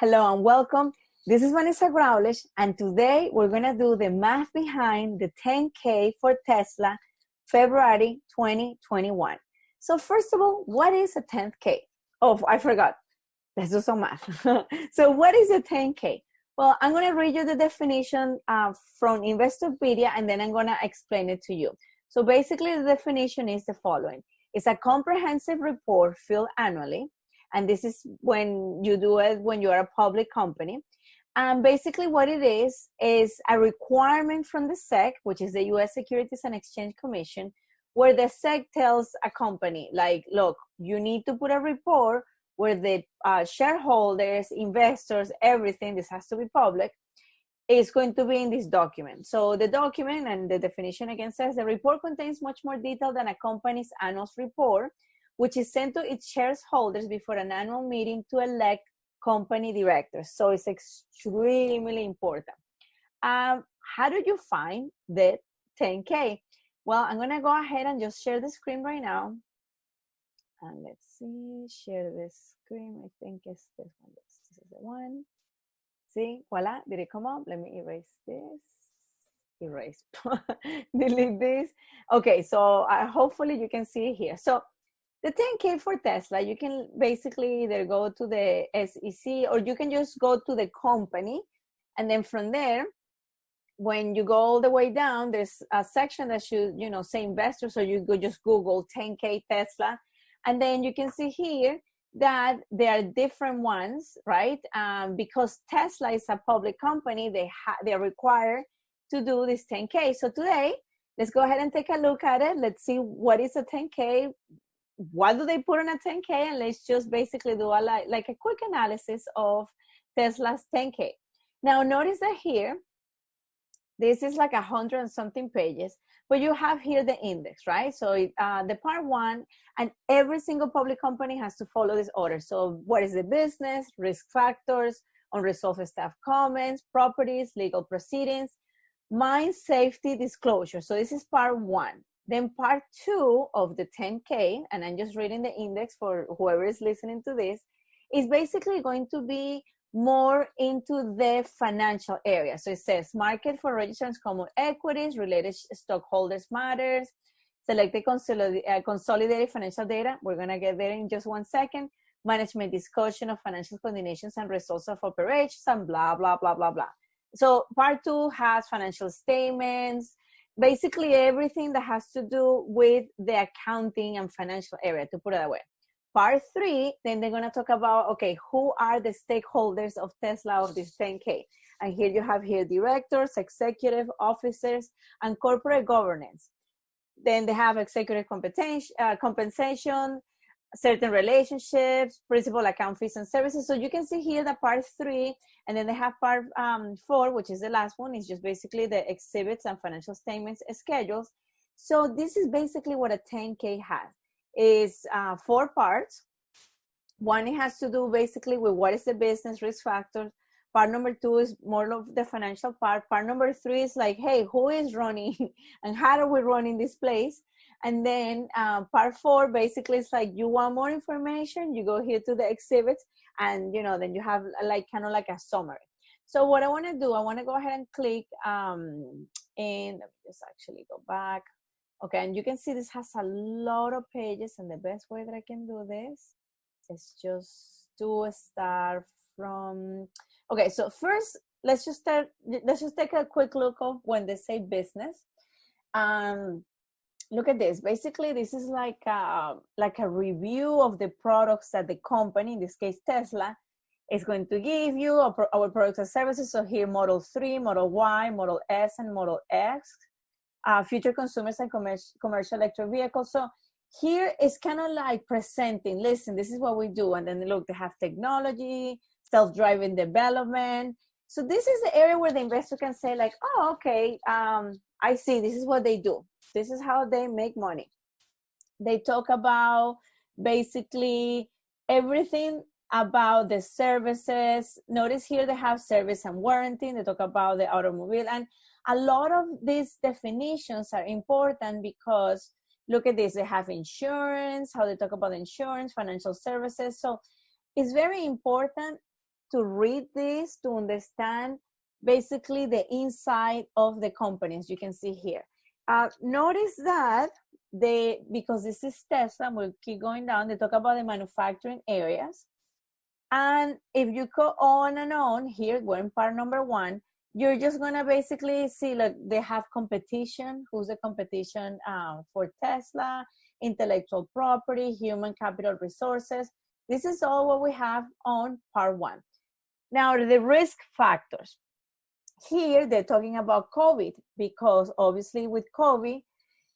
Hello and welcome. This is Vanessa Growlish, and today we're going to do the math behind the 10K for Tesla, February 2021. So first of all, what is a 10K? Oh, I forgot. Let's do some math. So what is a 10K? Well, I'm going to read you the definition from Investopedia, and then I'm going to explain it to you. So basically, the definition is the following. It's a comprehensive report filled annually. And this is when you do it when you are a public company. And basically what it is a requirement from the SEC, which is the U.S. Securities and Exchange Commission, where the SEC tells a company, like, look, you need to put a report where the shareholders, investors, everything, this has to be public, is going to be in this document. So the document, and the definition again says, the report contains much more detail than a company's annual report, which is sent to its shareholders before an annual meeting to elect company directors. So it's extremely important. How do you find the 10K? Well, I'm going to go ahead and just share the screen right now. And let's see, share the screen. I think it's this one. This is the one. See, voila, did it come up? Let me erase this. Erase. Delete this. Okay, so hopefully you can see it here. So the 10K for Tesla, you can basically either go to the SEC or you can just go to the company. And then from there, when you go all the way down, there's a section that should, say investors. So you go just Google 10K Tesla. And then you can see here that there are different ones, right? Because Tesla is a public company, they're required to do this 10K. So today, let's go ahead and take a look at it. Let's see what is a 10K. What do they put on a 10K? And let's just basically do a quick analysis of Tesla's 10K. Now notice that here, this is like 100 and something pages, but you have here the index, right? So the part one, and every single public company has to follow this order. So what is the business, risk factors, unresolved staff comments, properties, legal proceedings, mine safety disclosure. So this is part one. Then part two of the 10K, and I'm just reading the index for whoever is listening to this, is basically going to be more into the financial area. So it says market for registered common equities, related stockholders matters, select the consolidated financial data. We're going to get there in just 1 second. Management discussion of financial coordinations and results of operations and blah, blah, blah, blah, blah. So part two has financial statements, basically everything that has to do with the accounting and financial area, to put it that way. Part three, then they're going to talk about, okay, who are the stakeholders of Tesla of this 10K? And here you have here directors, executive officers, and corporate governance. Then they have executive compensation, certain relationships, principal account fees and services. So you can see here the part three, and then they have part four, which is the last one, is just basically the exhibits and financial statements schedules. So this is basically what a 10K has, is 4 parts. One, it has to do basically with what is the business, risk factors. Part number 2 is more of the financial part. Part number 3 is like, hey, who is running and how are we running this place? And then part 4 basically is like, you want more information, you go here to the exhibits, and then you have kind of like a summary. So what I want to do, I want to go ahead and click and let me just actually go back. Okay, and you can see this has a lot of pages, and the best way that I can do this is just to start from, okay, so first let's just take a quick look of when they say business. Look at this. Basically, this is like a review of the products that the company, in this case Tesla, is going to give you, our products and services. So here, Model 3, Model Y, Model S, and Model X, future consumers and commercial electric vehicles. So here is kind of like presenting, listen, this is what we do. And then look, they have technology, self-driving development. So this is the area where the investor can say like, oh, okay, I see, this is what they do. This is how they make money. They talk about basically everything about the services. Notice here they have service and warranty. They talk about the automobile. And a lot of these definitions are important because look at this. They have insurance, how they talk about insurance, financial services. So it's very important to read this to understand basically the inside of the companies you can see here. Notice that because this is Tesla, we'll keep going down, they talk about the manufacturing areas. And if you go on and on, here we're in part number 1, you're just gonna basically see like they have competition. Who's the competition for Tesla? Intellectual property, human capital resources. This is all what we have on part 1. Now the risk factors. Here they're talking about COVID, because obviously with COVID,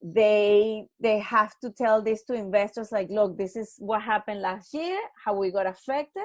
they have to tell this to investors like, look, this is what happened last year, how we got affected,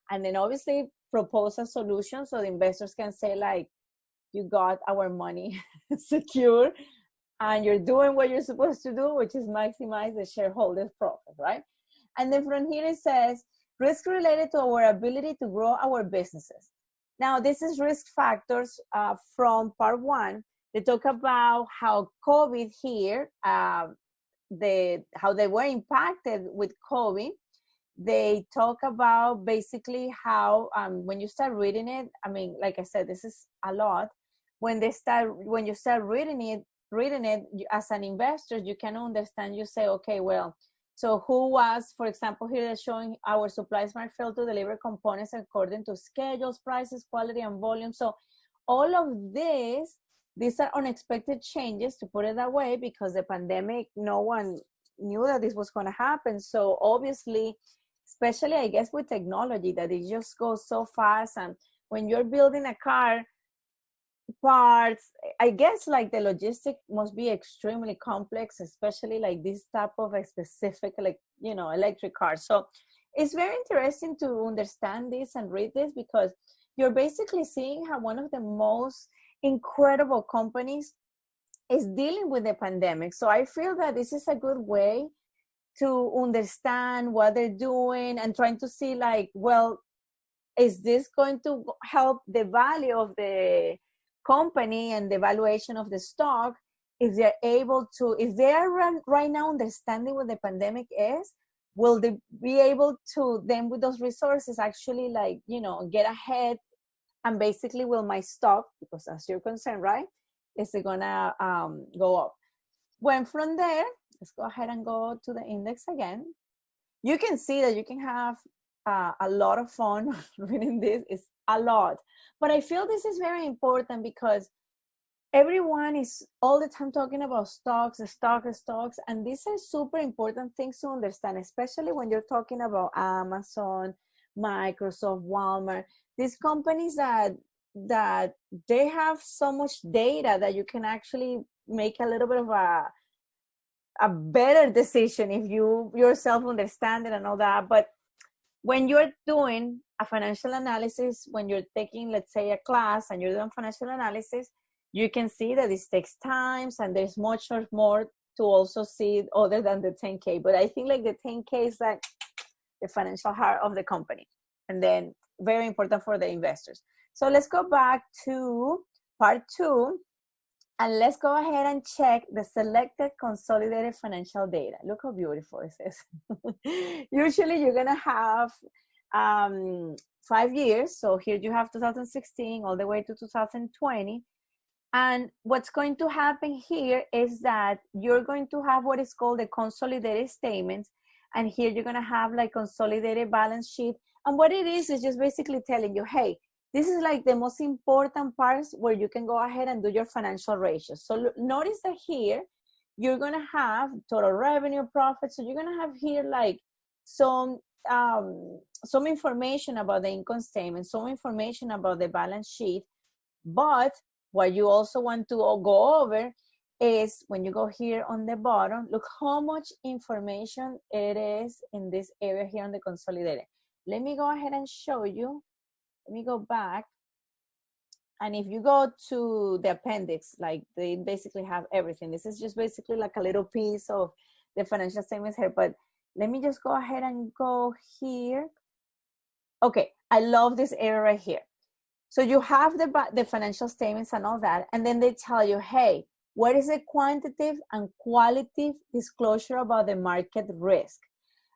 and then obviously propose a solution so the investors can say like, you got our money secure and you're doing what you're supposed to do, which is maximize the shareholders' profit, right? And then from here it says, risk related to our ability to grow our businesses. Now, this is risk factors from part 1. They talk about how COVID here, how they were impacted with COVID. They talk about basically how, when you start reading it, I mean, like I said, this is a lot. When you start reading it as an investor, you can understand, you say, okay, well, so who was, for example, here they're showing our suppliers might fail to deliver components according to schedules, prices, quality, and volume. So all of these are unexpected changes, to put it that way, because the pandemic, no one knew that this was going to happen. So obviously, especially I guess with technology, that it just goes so fast. And when you're building a car, parts, I guess like the logistic must be extremely complex, especially like this type of a specific, like, you know, electric car. So it's very interesting to understand this and read this, because you're basically seeing how one of the most incredible companies is dealing with the pandemic. So I feel that this is a good way to understand what they're doing and trying to see like, well, is this going to help the value of the company and the valuation of the stock? If they're able to, if they are right now understanding what the pandemic is, will they be able to then with those resources actually like, you know, get ahead and basically will my stock, because as you're concerned, right, is it gonna go up? When from there, let's go ahead and go to the index again. You can see that you can have a lot of fun reading this. It's a lot, but I feel this is very important because everyone is all the time talking about stocks, and these are super important things to understand, especially when you're talking about Amazon, Microsoft, Walmart, these companies that they have so much data that you can actually make a little bit of a better decision if you yourself understand it and all that. But when you're doing a financial analysis, when you're taking, let's say, a class and you're doing financial analysis, you can see that this takes time and there's much more to also see other than the 10K. But I think like the 10K is like the financial heart of the company, and then very important for the investors. So let's go back to part 2. And let's go ahead and check the selected consolidated financial data. Look how beautiful this is. Usually you're gonna have 5 years. So here you have 2016 all the way to 2020. And what's going to happen here is that you're going to have what is called the consolidated statements. And here you're gonna have like consolidated balance sheet. And what it is just basically telling you, hey, this is like the most important parts where you can go ahead and do your financial ratios. So notice that here, you're gonna have total revenue, profit. So you're gonna have here like some information about the income statement, some information about the balance sheet. But what you also want to go over is when you go here on the bottom, look how much information it is in this area here on the consolidated. Let me go ahead and show you. Let me go back. And if you go to the appendix, like they basically have everything. This is just basically like a little piece of the financial statements here. But let me just go ahead and go here. Okay, I love this area right here. So you have the financial statements and all that. And then they tell you, hey, what is the quantitative and qualitative disclosure about the market risk?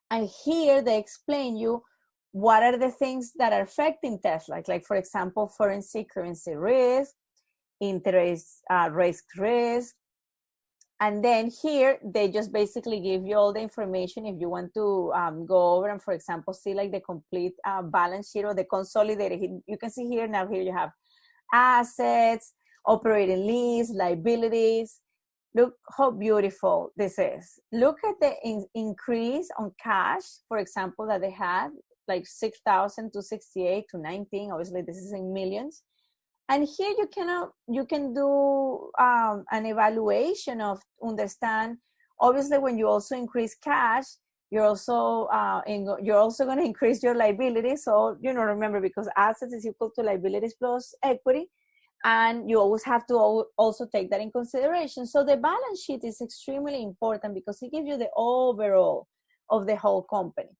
And here they explain you what are the things that are affecting Tesla? Like for example, foreign currency risk, interest rate risk. And then here, they just basically give you all the information if you want to go over and, for example, see like the complete balance sheet or the consolidated. You can see here, now here you have assets, operating lease, liabilities. Look how beautiful this is. Look at the increase on cash, for example, that they had, like 6,000 to 68 to 19. Obviously, this is in millions. And here you can do an evaluation of understand. Obviously, when you also increase cash, you're also going to increase your liability. So remember, because assets is equal to liabilities plus equity, and you always have to also take that in consideration. So the balance sheet is extremely important because it gives you the overall of the whole company.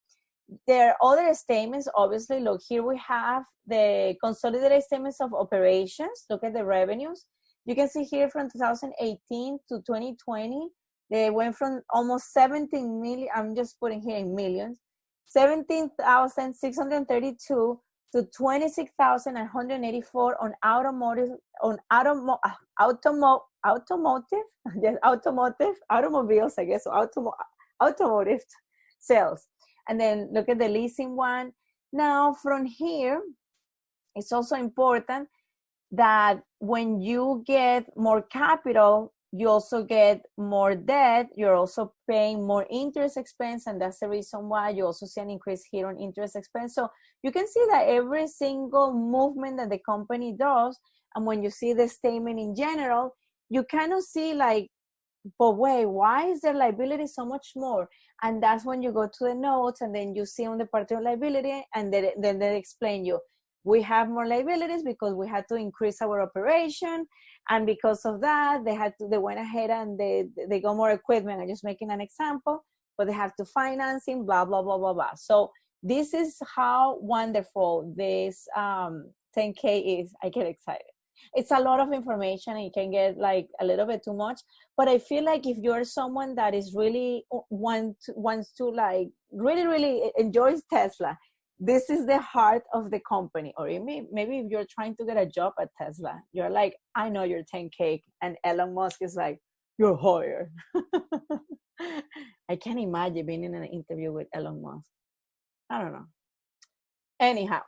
There are other statements, obviously. Look, here we have the consolidated statements of operations. Look at the revenues. You can see here from 2018 to 2020, they went from almost 17 million, I'm just putting here in millions, 17,632 to 26,184 on automotive, yes, automobiles, I guess, automotive sales. And then look at the leasing one. Now from here, it's also important that when you get more capital, you also get more debt. You're also paying more interest expense. And that's the reason why you also see an increase here on interest expense. So you can see that every single movement that the company does, and when you see the statement in general, you kind of see like, but wait, why is their liability so much more? And that's when you go to the notes and then you see on the part of liability, and then they explain you, we have more liabilities because we had to increase our operation, and because of that they went ahead and they got more equipment. I'm just making an example, but they have to financing, blah blah blah blah blah. So this is how wonderful this 10K is. I get excited. It's a lot of information and it can get like a little bit too much, but I feel like if you're someone that is really wants to like really enjoys Tesla, this is the heart of the company. Or maybe if you're trying to get a job at Tesla, you're like, I know you're 10K, and Elon Musk is like, you're hired. I can't imagine being in an interview with Elon Musk. I don't know. Anyhow,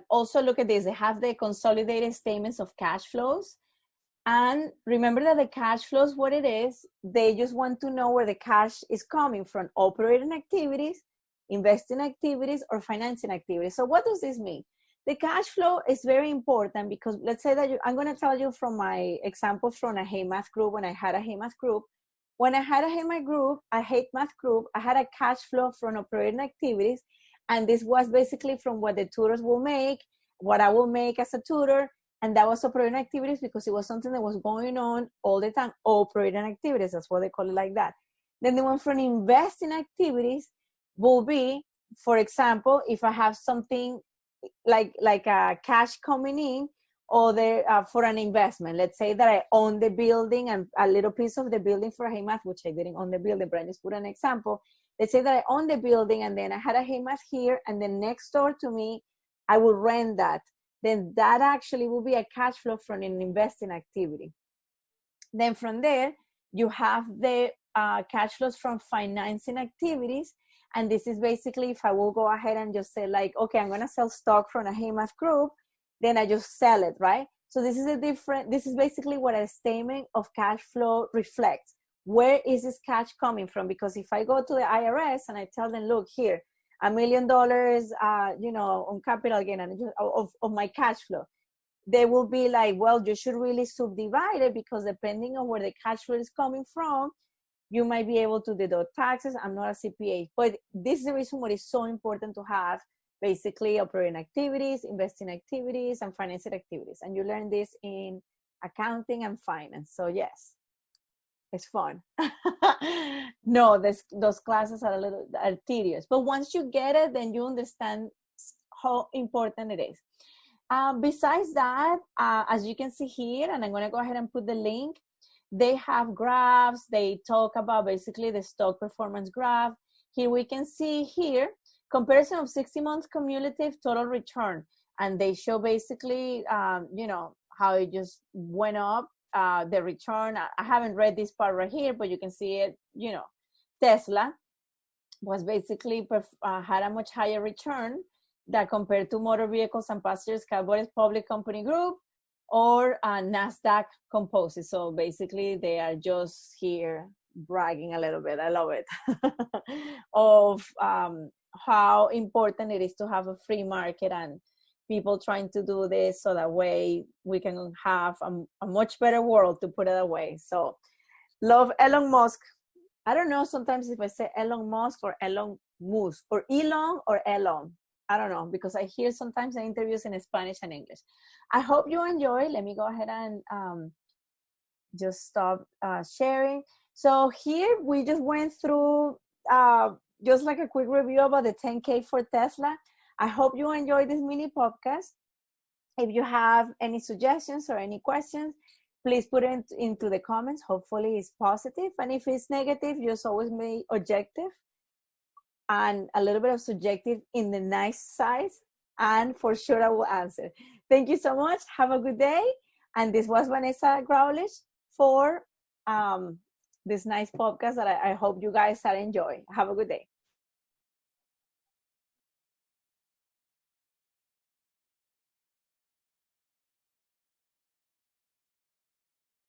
also look at this. They have the consolidated statements of cash flows. And remember that the cash flows, what it is, they just want to know where the cash is coming from: operating activities, investing activities, or financing activities. So what does this mean? The cash flow is very important because let's say that I'm going to tell you from my example from a Hey Math group. When I had a Hey Math group, I had a cash flow from operating activities. And this was basically from what the tutors will make, what I will make as a tutor. And that was operating activities because it was something that was going on all the time. Operating activities, that's what they call it, like that. Then the one from investing activities will be, for example, if I have something like a cash coming in, or for an investment. Let's say that I own the building and a little piece of the building for a Hey Math, which I didn't own the building, but I just put an example. Let's say that I own the building and then I had a Hey Math here, and then next door to me, I will rent that. Then that actually will be a cash flow from an investing activity. Then from there, you have the cash flows from financing activities. And this is basically if I will go ahead and just say like, okay, I'm going to sell stock from a Hey Math group, then I just sell it, right? So this is basically what a statement of cash flow reflects. Where is this cash coming from? Because if I go to the IRS and I tell them, look here, $1 million, on capital gain of my cash flow, they will be like, well, you should really subdivide it, because depending on where the cash flow is coming from, you might be able to deduct taxes. I'm not a CPA, but this is the reason why it's so important to have basically operating activities, investing activities, and financing activities. And you learn this in accounting and finance. So yes, it's fun. No, those classes are tedious, but once you get it, then you understand how important it is. Besides that, as you can see here, and I'm going to go ahead and put the link, they have graphs. They talk about basically the stock performance graph. Here we can see here comparison of 60 months cumulative total return. And they show basically, you know, how it just went up, the return. I haven't read this part right here, but you can see it, you know, Tesla was basically had a much higher return that compared to motor vehicles and passengers categories public company group or NASDAQ composite. So basically they are just here bragging a little bit. I love it. Of how important it is to have a free market and people trying to do this so that way we can have a much better world, to put it away. So love Elon Musk. I don't know sometimes if I say Elon Musk or Elon Musk or Elon or Elon. I don't know, because I hear sometimes the interviews in Spanish and English. I hope you enjoy. Let me go ahead and just stop sharing. So here we just went through just like a quick review about the 10K for Tesla. I hope you enjoyed this mini podcast. If you have any suggestions or any questions, please put it into the comments. Hopefully it's positive. And if it's negative, just always be objective and a little bit of subjective in the nice side. And for sure I will answer. Thank you so much. Have a good day. And this was Vanessa Growlish for this nice podcast that I hope you guys are enjoying. Have a good day.